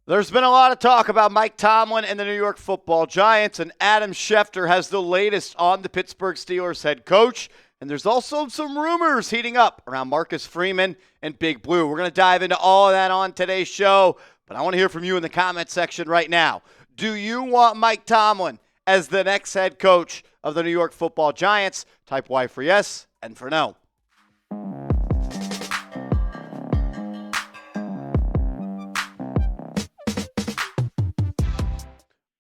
There's been a lot of talk about Mike Tomlin and the New York Football Giants, and Adam Schefter has the latest on the Pittsburgh Steelers head coach. And there's also some rumors heating up around Marcus Freeman and Big Blue. We're going to dive into all of that on today's show, but I want to hear from you in the comment section right now. Do you want Mike Tomlin as the next head coach of the New York Football Giants? Type Y for yes and for no.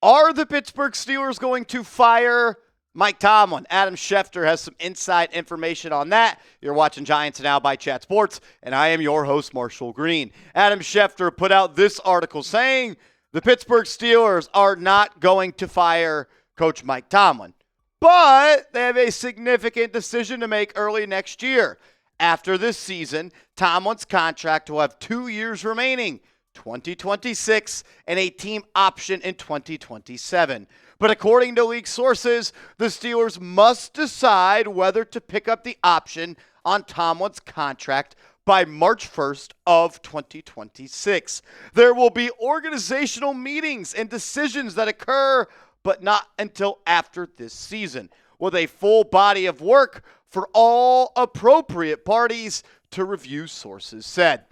Are the Pittsburgh Steelers going to fire Mike Tomlin? Adam Schefter has some inside information on that. You're watching Giants Now by Chat Sports, and I am your host, Marshall Green. Adam Schefter put out this article saying the Pittsburgh Steelers are not going to fire Coach Mike Tomlin, but they have a significant decision to make early next year. After this season, Tomlin's contract will have 2 years remaining, 2026, and a team option in 2027. But according to league sources, the Steelers must decide whether to pick up the option on Tomlin's contract by March 1st of 2026. There will be organizational meetings and decisions that occur, but not until after this season, with a full body of work for all appropriate parties to review, sources said.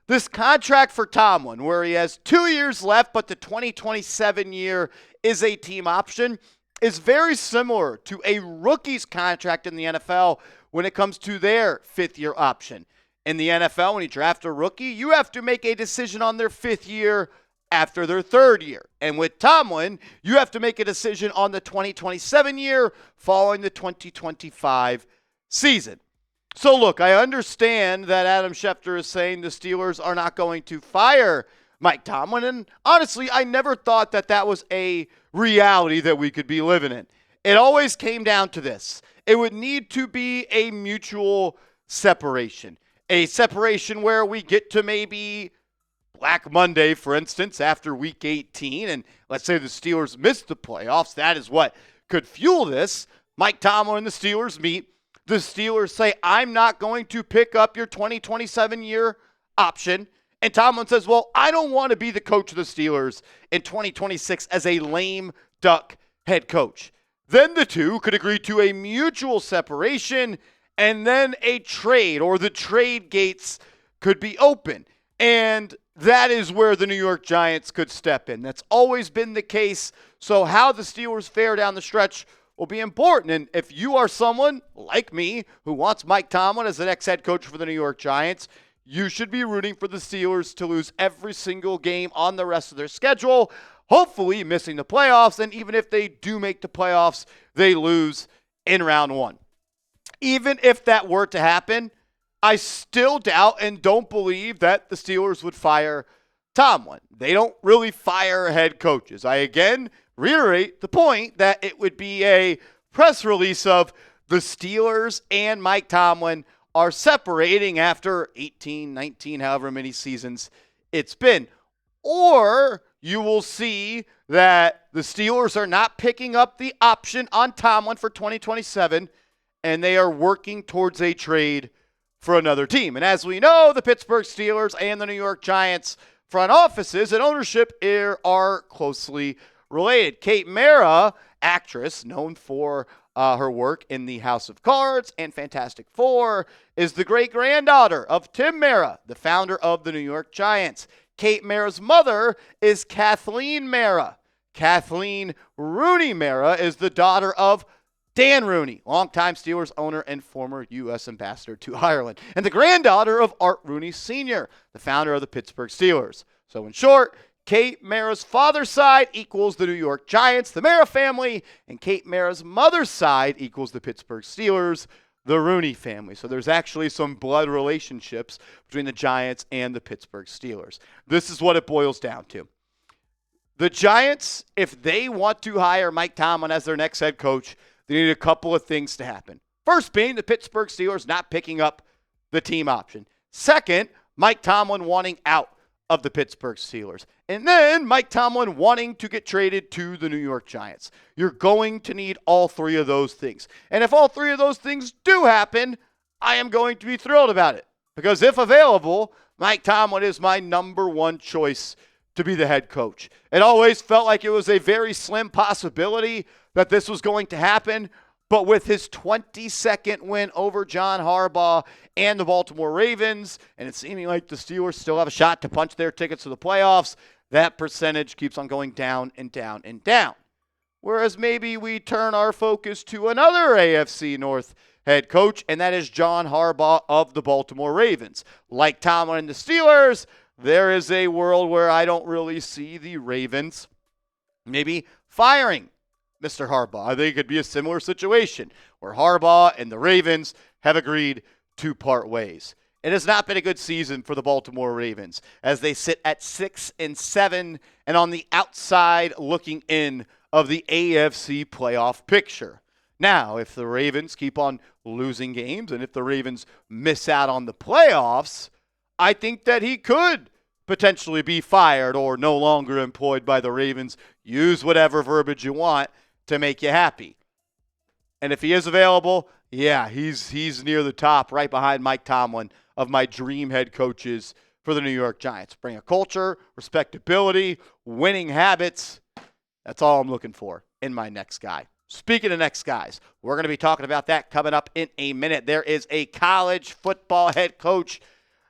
This contract for Tomlin, where he has 2 years left, but the 2027 year is a team option, is very similar to a rookie's contract in the NFL when it comes to their fifth-year option. In the NFL, when you draft a rookie, you have to make a decision on their fifth year after their third year. And with Tomlin, you have to make a decision on the 2027 year following the 2025 season. So look, I understand that Adam Schefter is saying the Steelers are not going to fire Mike Tomlin, and honestly, I never thought that that was a reality that we could be living in. It always came down to this. It would need to be a mutual separation, a separation where we get to maybe Black Monday, for instance, after Week 18, and let's say the Steelers miss the playoffs. That is what could fuel this. Mike Tomlin and the Steelers meet. The Steelers say, I'm not going to pick up your 2027 year option. And Tomlin says, well, I don't want to be the coach of the Steelers in 2026 as a lame duck head coach. Then the two could agree to a mutual separation, and then a trade, or the trade gates could be open. And that is where the New York Giants could step in. That's always been the case. So how the Steelers fare down the stretch will be important. And if you are someone like me who wants Mike Tomlin as the next head coach for the New York Giants, you should be rooting for the Steelers to lose every single game on the rest of their schedule, hopefully missing the playoffs. And even if they do make the playoffs, they lose in round one. Even if that were to happen, I still doubt and don't believe that the Steelers would fire Tomlin. They don't really fire head coaches. I again reiterate the point that it would be a press release of the Steelers and Mike Tomlin are separating after 18, 19, however many seasons it's been. Or you will see that the Steelers are not picking up the option on Tomlin for 2027, and they are working towards a trade for another team. And as we know, the Pittsburgh Steelers and the New York Giants front offices and ownership are closely related. Kate Mara, actress known for her work in the House of Cards and Fantastic Four, is the great-granddaughter of Tim Mara, the founder of the New York Giants. Kate Mara's mother is Kathleen Mara. Kathleen Rooney Mara is the daughter of Dan Rooney, longtime Steelers owner and former U.S. ambassador to Ireland, and the granddaughter of Art Rooney Sr., the founder of the Pittsburgh Steelers. So in short, Kate Mara's father's side equals the New York Giants, the Mara family, and Kate Mara's mother's side equals the Pittsburgh Steelers, the Rooney family. So there's actually some blood relationships between the Giants and the Pittsburgh Steelers. This is what it boils down to. The Giants, if they want to hire Mike Tomlin as their next head coach, they need a couple of things to happen. First being the Pittsburgh Steelers not picking up the team option. Second, Mike Tomlin wanting out of the Pittsburgh Steelers. And then Mike Tomlin wanting to get traded to the New York Giants. You're going to need all three of those things. And if all three of those things do happen, I am going to be thrilled about it. Because if available, Mike Tomlin is my number one choice to be the head coach. It always felt like it was a very slim possibility that this was going to happen. But with his 22nd win over John Harbaugh and the Baltimore Ravens, and it's seeming like the Steelers still have a shot to punch their tickets to the playoffs, that percentage keeps on going down and down and down. Whereas maybe we turn our focus to another AFC North head coach, and that is John Harbaugh of the Baltimore Ravens. Like Tomlin and the Steelers, there is a world where I don't really see the Ravens maybe firing Mr. Harbaugh. I think it could be a similar situation where Harbaugh and the Ravens have agreed to part ways. It has not been a good season for the Baltimore Ravens as they sit at 6-7 and on the outside looking in of the AFC playoff picture. Now, if the Ravens keep on losing games and if the Ravens miss out on the playoffs, I think that he could potentially be fired or no longer employed by the Ravens. Use whatever verbiage you want to make you happy. And if he is available, yeah, he's near the top, right behind Mike Tomlin, of my dream head coaches for the New York Giants. Bring a culture, respectability, winning habits. That's all I'm looking for in my next guy. Speaking of next guys, we're going to be talking about that coming up in a minute. There is a college football head coach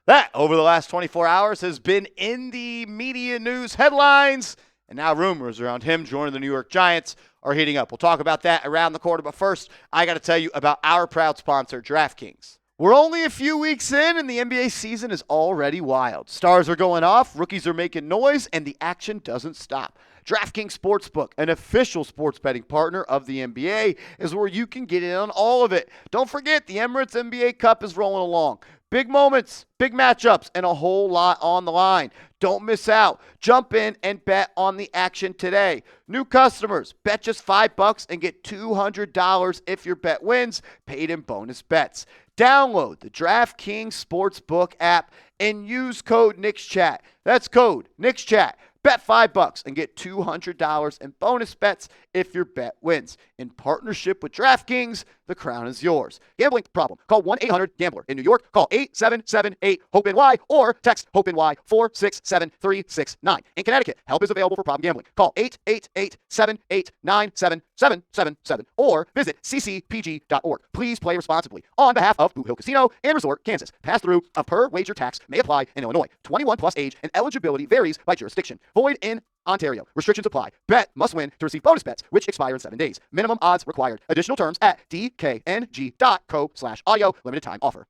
that over the last 24 hours has been in the media news headlines, and now rumors around him joining the New York Giants are heating up. We'll talk about that around the corner, but first, I got to tell you about our proud sponsor, DraftKings. We're only a few weeks in, and the NBA season is already wild. Stars are going off, rookies are making noise, and the action doesn't stop. DraftKings Sportsbook, an official sports betting partner of the NBA, is where you can get in on all of it. Don't forget, the Emirates NBA Cup is rolling along. Big moments, big matchups, and a whole lot on the line. Don't miss out. Jump in and bet on the action today. New customers, bet just $5 and get $200 if your bet wins, paid in bonus bets. Download the DraftKings Sportsbook app and use code NIXCHAT. That's code NIXCHAT. Bet $5 and get $200 in bonus bets if your bet wins. In partnership with DraftKings, the crown is yours. Gambling problem? Call 1-800-GAMBLER. In New York, call 877-8-HOPE-NY or text HOPE-NY 467-369. In Connecticut, help is available for problem gambling. Call 888-789-7777 or visit ccpg.org. Please play responsibly. On behalf of Boot Hill Casino and Resort, Kansas. Pass-through of per wager tax may apply in Illinois. 21 plus age and eligibility varies by jurisdiction. Void in Ontario. Restrictions apply. Bet must win to receive bonus bets, which expire in 7 days. Minimum odds required. Additional terms at dkng.co/audio. Limited time offer.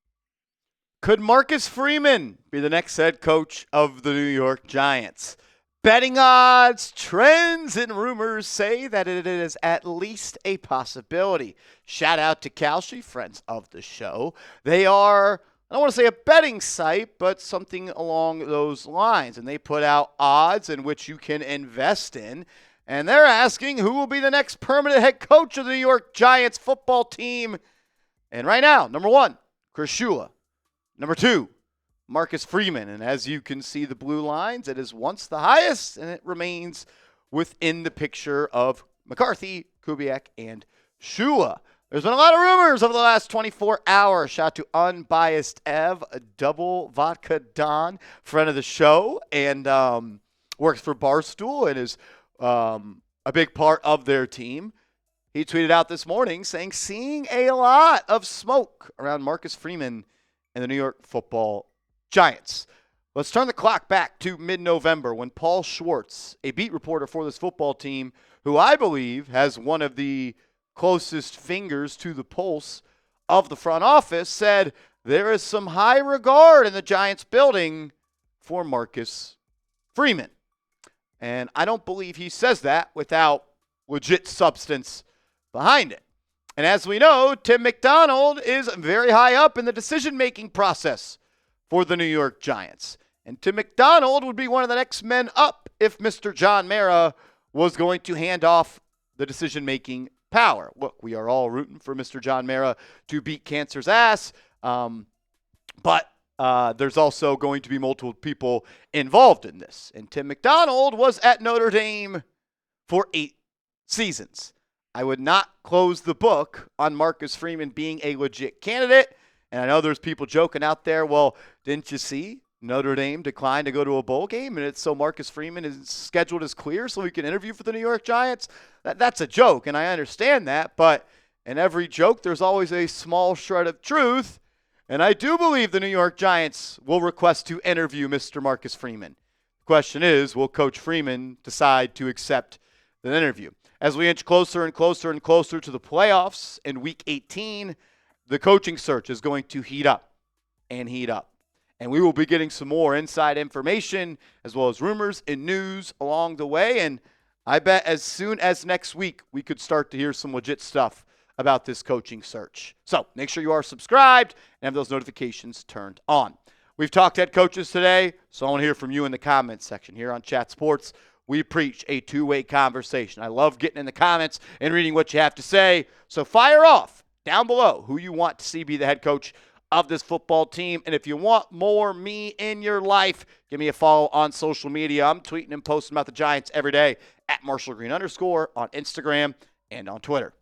Could Marcus Freeman be the next head coach of the New York Giants? Betting odds, trends, and rumors say that it is at least a possibility. Shout out to Kalshi, friends of the show. They are, I don't want to say a betting site, but something along those lines. And they put out odds in which you can invest in. And they're asking who will be the next permanent head coach of the New York Giants football team. And right now, number 1, Chris Shula. Number 2, Marcus Freeman. And as you can see the blue lines, it is once the highest, and it remains within the picture of McCarthy, Kubiak, and Shula. There's been a lot of rumors over the last 24 hours. Shout out to Unbiased Ev, a double vodka Don, friend of the show, and works for Barstool and is a big part of their team. He tweeted out this morning saying, seeing a lot of smoke around Marcus Freeman and the New York football Giants. Let's turn the clock back to mid-November when Paul Schwartz, a beat reporter for this football team, who I believe has one of the closest fingers to the pulse of the front office, said there is some high regard in the Giants building for Marcus Freeman. And I don't believe he says that without legit substance behind it. And as we know, Tim McDonald is very high up in the decision-making process for the New York Giants. And Tim McDonald would be one of the next men up if Mr. John Mara was going to hand off the decision-making power. Look, we are all rooting for Mr. John Mara to beat cancer's ass, but there's also going to be multiple people involved in this. And Tim McDonald was at Notre Dame for 8 seasons. I would not close the book on Marcus Freeman being a legit candidate. And I know there's people joking out there, well, didn't you see Notre Dame declined to go to a bowl game, and it's so Marcus Freeman is scheduled as clear so he can interview for the New York Giants. That's a joke, and I understand that, but in every joke, there's always a small shred of truth, and I do believe the New York Giants will request to interview Mr. Marcus Freeman. The question is, will Coach Freeman decide to accept the interview? As we inch closer and closer and closer to the playoffs in Week 18, the coaching search is going to heat up and heat up. And we will be getting some more inside information as well as rumors and news along the way. And I bet as soon as next week, we could start to hear some legit stuff about this coaching search. So make sure you are subscribed and have those notifications turned on. We've talked head coaches today, so I want to hear from you in the comments section here on Chat Sports. We preach a two-way conversation. I love getting in the comments and reading what you have to say. So fire off down below who you want to see be the head coach of this football team. And if you want more me in your life, give me a follow on social media. I'm tweeting and posting about the Giants every day at @MarshallGreen_ on Instagram and on Twitter.